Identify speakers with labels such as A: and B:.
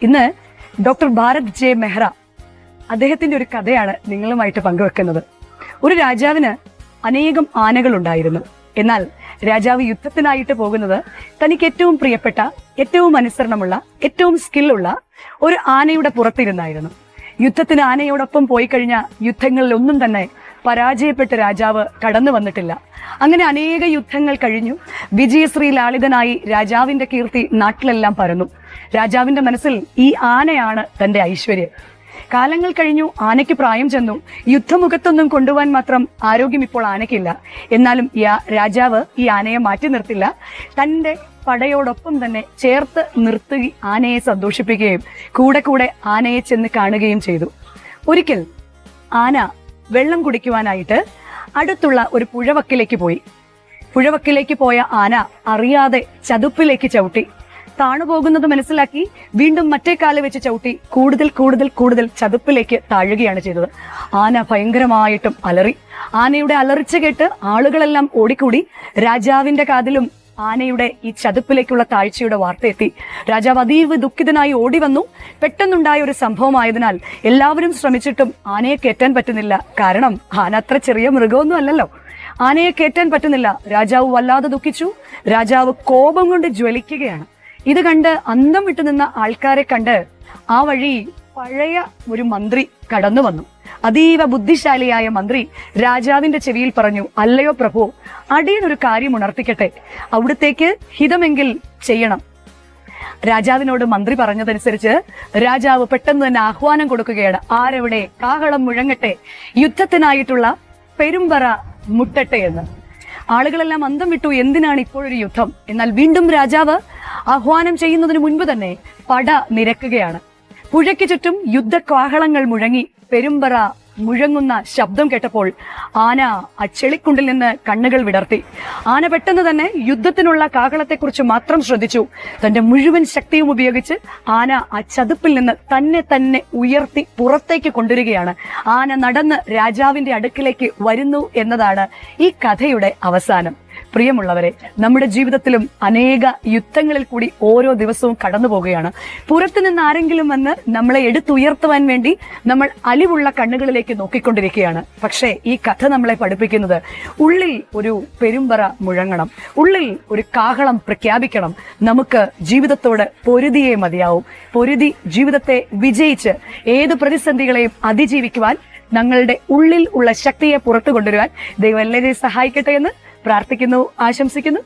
A: ഇന്ന് doctor Bharat J Mehra അദ്ദേഹത്തിന്റെ ഒരു കഥയാണ് നിങ്ങളുമായിട്ട് പങ്കുവെക്കുന്നത്. ഒരു രാജാവിന് അനേകം ആനകൾ ഉണ്ടായിരുന്നു. എന്നാൽ രാജാവ് യുദ്ധത്തിനായിട്ട് പോകുന്നത് തനിക്ക് ഏറ്റവും പ്രിയപ്പെട്ട, ഏറ്റവും അനുസരണമുള്ള, ഏറ്റവും സ്കില്ലുള്ള ഒരു ആനയുടെ പുറത്തിരുന്നായിരുന്നു. യുദ്ധത്തിന് ആനയോടൊപ്പം പോയി കഴിഞ്ഞ യുദ്ധങ്ങളിൽ ഒന്നും തന്നെ പരാജയപ്പെട്ട രാജാവ് കടന്നു വന്നിട്ടില്ല. അങ്ങനെ അനേക യുദ്ധങ്ങൾ കഴിഞ്ഞു. വിജയശ്രീ ലാളിതനായി രാജാവിന്റെ കീർത്തി നാട്ടിലെല്ലാം പരന്നു. രാജാവിന്റെ മനസ്സിൽ ഈ ആനയാണ് തന്റെ ഐശ്വര്യം. കാലങ്ങൾ കഴിഞ്ഞു, ആനയ്ക്ക് പ്രായം ചെന്നു. യുദ്ധമുഖത്തൊന്നും കൊണ്ടുപോകാൻ മാത്രം ആരോഗ്യം ഇപ്പോൾ ആനയ്ക്കില്ല. എന്നാലും രാജാവ് ഈ ആനയെ മാറ്റി നിർത്തില്ല. തന്റെ പടയോടൊപ്പം തന്നെ ചേർത്ത് നിർത്തി ആനയെ സന്തോഷിപ്പിക്കുകയും കൂടെ കൂടെ ആനയെ ചെന്ന് കാണുകയും ചെയ്തു. ഒരിക്കൽ ആന വെള്ളം കുടിക്കുവാനായിട്ട് അടുത്തുള്ള ഒരു പുഴവക്കിലേക്ക് പോയി. പുഴവക്കിലേക്ക് പോയ ആന അറിയാതെ ചതുപ്പിലേക്ക് ചവിട്ടി. താണുപോകുന്നത് മനസ്സിലാക്കി വീണ്ടും മറ്റേ കാല് വെച്ച് ചവിട്ടി കൂടുതൽ കൂടുതൽ കൂടുതൽ ചതുപ്പിലേക്ക് താഴുകയാണ് ചെയ്തത്. ആന ഭയങ്കരമായിട്ടും അലറി. ആനയുടെ അലറിച്ച കേട്ട് ആളുകളെല്ലാം ഓടിക്കൂടി. രാജാവിന്റെ കാതിലും ആനയുടെ ഈ ചതുപ്പിലേക്കുള്ള താഴ്ചയുടെ വാർത്ത എത്തി. രാജാവ് അതീവ ദുഃഖിതനായി ഓടി വന്നു. പെട്ടെന്നുണ്ടായ ഒരു സംഭവമായതിനാൽ എല്ലാവരും ശ്രമിച്ചിട്ടും ആനയെ കയറ്റാൻ പറ്റുന്നില്ല. കാരണം ആന അത്ര ചെറിയ മൃഗമൊന്നും അല്ലല്ലോ. ആനയെ കയറ്റാൻ പറ്റുന്നില്ല. രാജാവ് വല്ലാതെ ദുഃഖിച്ചു. രാജാവ് കോപം കൊണ്ട് ജ്വലിക്കുകയാണ്. ഇത് കണ്ട് അന്തം വിട്ടു നിന്ന ആൾക്കാരെ കണ്ട് ആ വഴി പഴയ ഒരു മന്ത്രി കടന്നു വന്നു. അതീവ ബുദ്ധിശാലിയായ മന്ത്രി രാജാവിന്റെ ചെവിയിൽ പറഞ്ഞു, അല്ലയോ പ്രഭു, അടിയനൊരു കാര്യം ഉണർത്തിക്കട്ടെ, അവിടത്തേക്ക് ഹിതമെങ്കിൽ ചെയ്യണം. രാജാവിനോട് മന്ത്രി പറഞ്ഞതനുസരിച്ച് രാജാവ് പെട്ടെന്ന് തന്നെ ആഹ്വാനം കൊടുക്കുകയാണ്. ആരെവിടെ? കാഹളം മുഴങ്ങട്ടെ, യുദ്ധത്തിനായിട്ടുള്ള പെരുമ്പറ മുട്ടട്ടെ എന്ന്. ആളുകളെല്ലാം അന്തം വിട്ടു. എന്തിനാണ് ഇപ്പോഴൊരു യുദ്ധം? എന്നാൽ വീണ്ടും രാജാവ് ആഹ്വാനം ചെയ്യുന്നതിന് മുൻപ് തന്നെ പട നിരക്കുകയാണ്. പുഴയ്ക്ക് ചുറ്റും യുദ്ധകാഹളങ്ങൾ മുഴങ്ങി. പെരുമ്പറ മുഴങ്ങുന്ന ശബ്ദം കേട്ടപ്പോൾ ആന ആ ചെളിക്കുണ്ടിൽ നിന്ന് കണ്ണുകൾ വിടർത്തി. ആന പെട്ടെന്ന് തന്നെ യുദ്ധത്തിനുള്ള കാഹളത്തെക്കുറിച്ച് മാത്രം ശ്രദ്ധിച്ചു. തന്റെ മുഴുവൻ ശക്തിയും ഉപയോഗിച്ച് ആന ആ ചതുപ്പിൽ നിന്ന് തന്നെ ഉയർത്തി പുറത്തേക്ക് കൊണ്ടുവരികയാണ്. ആന നടന്ന് രാജാവിന്റെ അടുക്കിലേക്ക് വരുന്നു എന്നതാണ് ഈ കഥയുടെ അവസാനം. പ്രിയമുള്ളവരെ, നമ്മുടെ ജീവിതത്തിലും അനേക യുദ്ധങ്ങളിൽ കൂടി ഓരോ ദിവസവും കടന്നു പോവുകയാണ്. പുറത്തു നിന്ന് ആരെങ്കിലും വന്ന് നമ്മളെ എടുത്തുയർത്തുവാൻ വേണ്ടി നമ്മൾ അലിവുള്ള കണ്ണുകളിലേക്ക് നോക്കിക്കൊണ്ടിരിക്കുകയാണ്. പക്ഷേ ഈ കഥ നമ്മളെ പഠിപ്പിക്കുന്നത് ഉള്ളിൽ ഒരു പെരുമ്പറ മുഴങ്ങണം, ഉള്ളിൽ ഒരു കാഹളം പ്രഖ്യാപിക്കണം. നമുക്ക് ജീവിതത്തോട് പൊരുതിയേ മതിയാവും. പൊരുതി ജീവിതത്തെ വിജയിച്ച് ഏത് പ്രതിസന്ധികളെയും അതിജീവിക്കുവാൻ, ഞങ്ങളുടെ ഉള്ളിൽ ഉള്ള ശക്തിയെ പുറത്തു കൊണ്ടുവരുവാൻ ദൈവം എല്ലാവരെയും സഹായിക്കട്ടെ എന്ന് പ്രാർത്ഥിക്കുന്നു, ആശംസിക്കുന്നു.